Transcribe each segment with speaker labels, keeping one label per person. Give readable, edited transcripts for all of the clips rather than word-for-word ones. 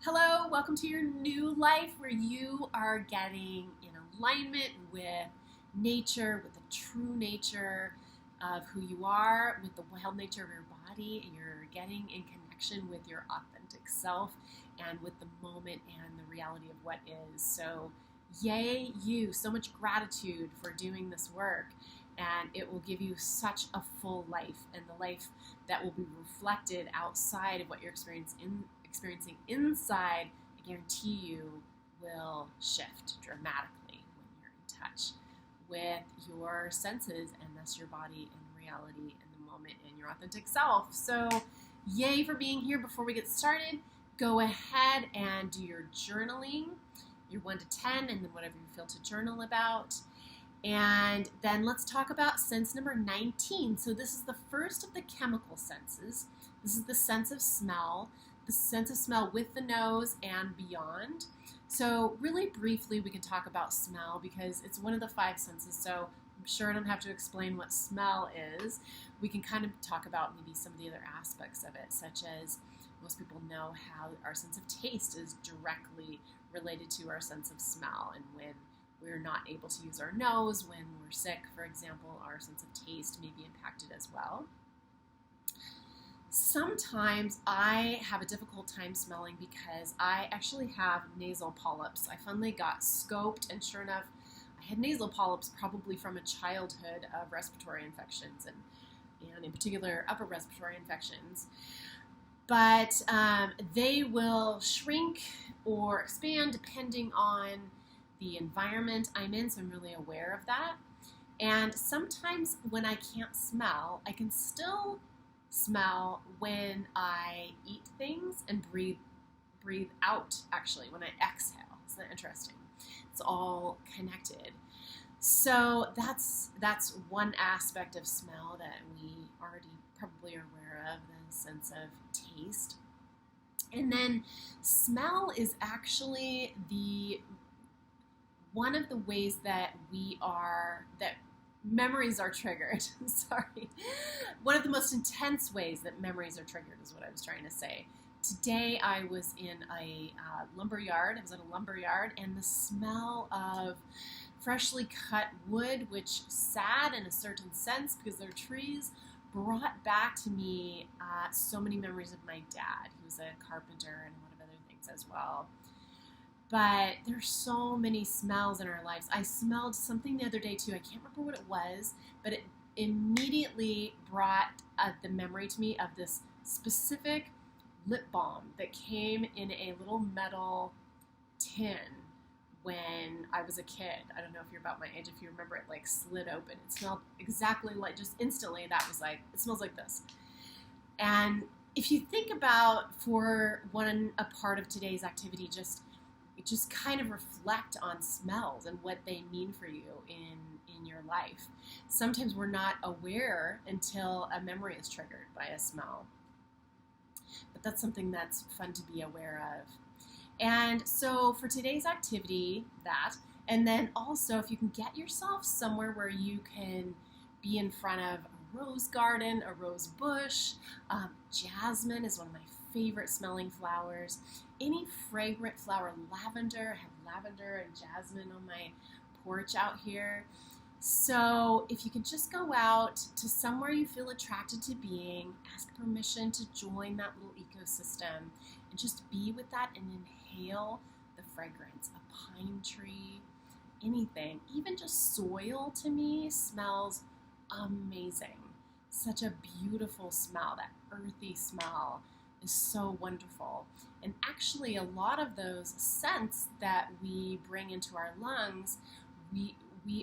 Speaker 1: Hello, welcome to your new life where you are getting in alignment with nature, with the true nature of who you are, with the wild nature of your body, and you're getting in connection with your authentic self and with the moment and the reality of what is. So, yay, you. So much gratitude for doing this work. And it will give you such a full life, and the life that will be reflected outside of what you're experiencing inside, I guarantee you will shift dramatically when you're in touch with your senses and thus your body and reality and the moment and your authentic self. So, yay for being here. Before we get started, go ahead and do your journaling, your 1 to 10, and then whatever you feel to journal about. And then let's talk about sense number 19. So this is the first of the chemical senses. This is the sense of smell, the sense of smell with the nose and beyond. So really briefly, we can talk about smell because it's one of the 5 senses. So I'm sure I don't have to explain what smell is. We can kind of talk about maybe some of the other aspects of it, such as most people know how our sense of taste is directly related to our sense of smell. And when we're not able to use our nose, when we're sick, for example, our sense of taste may be impacted as well. Sometimes I have a difficult time smelling because I actually have nasal polyps. I finally got scoped, and sure enough, I had nasal polyps probably from a childhood of respiratory infections, and in particular upper respiratory infections. But they will shrink or expand depending on the environment I'm in, so I'm really aware of that. And sometimes when I can't smell, I can still smell when I eat things and breathe out, actually, when I exhale. Isn't that interesting? It's all connected. So that's one aspect of smell that we already probably are aware of, the sense of taste. And then smell is actually one of the ways that memories are triggered. Sorry. One of the most intense ways that memories are triggered is what I was trying to say. Today I was in a lumber yard. I was at a lumber yard, and the smell of freshly cut wood, which sad in a certain sense because they're trees, brought back to me so many memories of my dad. He was a carpenter and a lot of other things as well. But there's so many smells in our lives. I smelled something the other day too. I can't remember what it was, but it immediately brought the memory to me of this specific lip balm that came in a little metal tin when I was a kid. I don't know if you're about my age, if you remember it like slid open. It smelled exactly like, just instantly, that was like, it smells like this. And if you think about for a part of today's activity, just kind of reflect on smells and what they mean for you in your life. Sometimes we're not aware until a memory is triggered by a smell. But that's something that's fun to be aware of. And so for today's activity, that, and then also if you can get yourself somewhere where you can be in front of a rose garden, a rose bush. Jasmine is one of my favorite smelling flowers. Any fragrant flower, lavender. I have lavender and jasmine on my porch out here. So if you could just go out to somewhere you feel attracted to being, ask permission to join that little ecosystem and just be with that and inhale the fragrance. A pine tree, anything, even just soil to me smells amazing. Such a beautiful smell, that earthy smell is so wonderful. And actually a lot of those scents that we bring into our lungs, we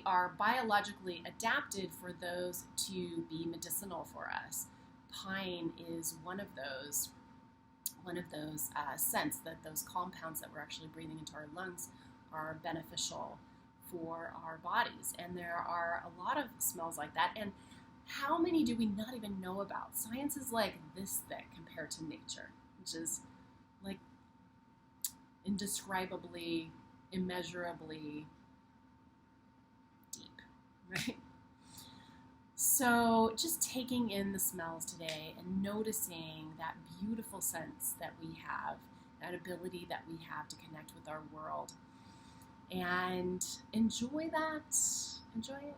Speaker 1: are biologically adapted for those to be medicinal for us. Pine is one of those scents, that those compounds that we're actually breathing into our lungs are beneficial for our bodies. And there are a lot of smells like that. And how many do we not even know about? Science is like this thick compared to nature, which is like indescribably, immeasurably deep, right? So just taking in the smells today and noticing that beautiful sense that we have that ability that we have to connect with our world. And enjoy that. Enjoy it.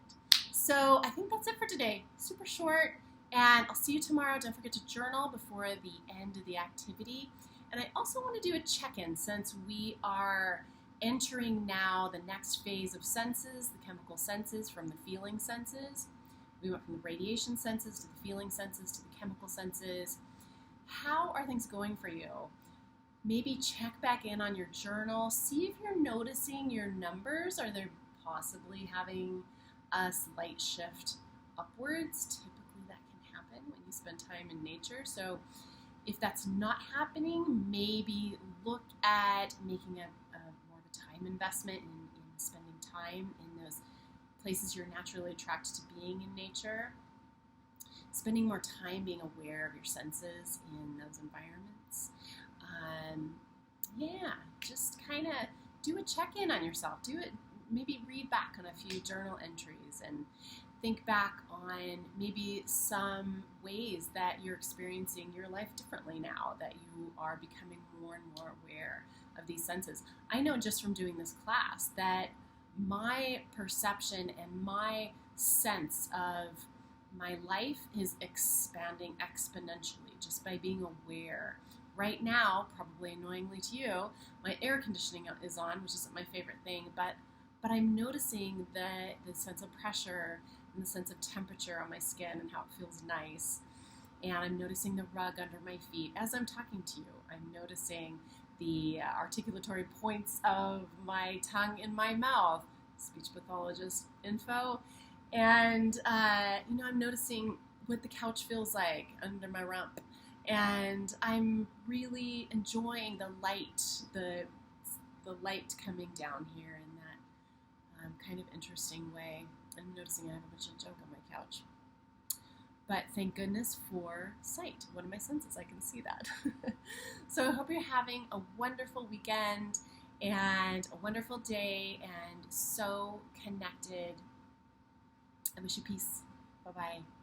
Speaker 1: So I think that's it for today. Super short. And I'll see you tomorrow. Don't forget to journal before the end of the activity. And I also want to do a check-in since we are entering now the next phase of senses, the chemical senses from the feeling senses. We went from the radiation senses to the feeling senses to the chemical senses. How are things going for you? Maybe check back in on your journal. See if you're noticing your numbers. Are they possibly having a slight shift upwards? Typically that can happen when you spend time in nature. So if that's not happening, maybe look at making a more of a time investment in spending time in those places you're naturally attracted to being in nature. Spending more time being aware of your senses in those environments. Just kind of do a check-in on yourself. Do it. Maybe read back on a few journal entries and think back on maybe some ways that you're experiencing your life differently now that you are becoming more and more aware of these senses. I know just from doing this class that my perception and my sense of my life is expanding exponentially just by being aware. Right now, probably annoyingly to you, my air conditioning is on, which isn't my favorite thing, but I'm noticing the sense of pressure and the sense of temperature on my skin and how it feels nice. And I'm noticing the rug under my feet as I'm talking to you. I'm noticing the articulatory points of my tongue in my mouth, speech pathologist info. And, I'm noticing what the couch feels like under my rump. And I'm really enjoying the light, the light coming down here in that kind of interesting way. I'm noticing I have a bunch of junk on my couch. But thank goodness for sight. One of my senses, I can see that. So I hope you're having a wonderful weekend and a wonderful day and so connected. I wish you peace. Bye-bye.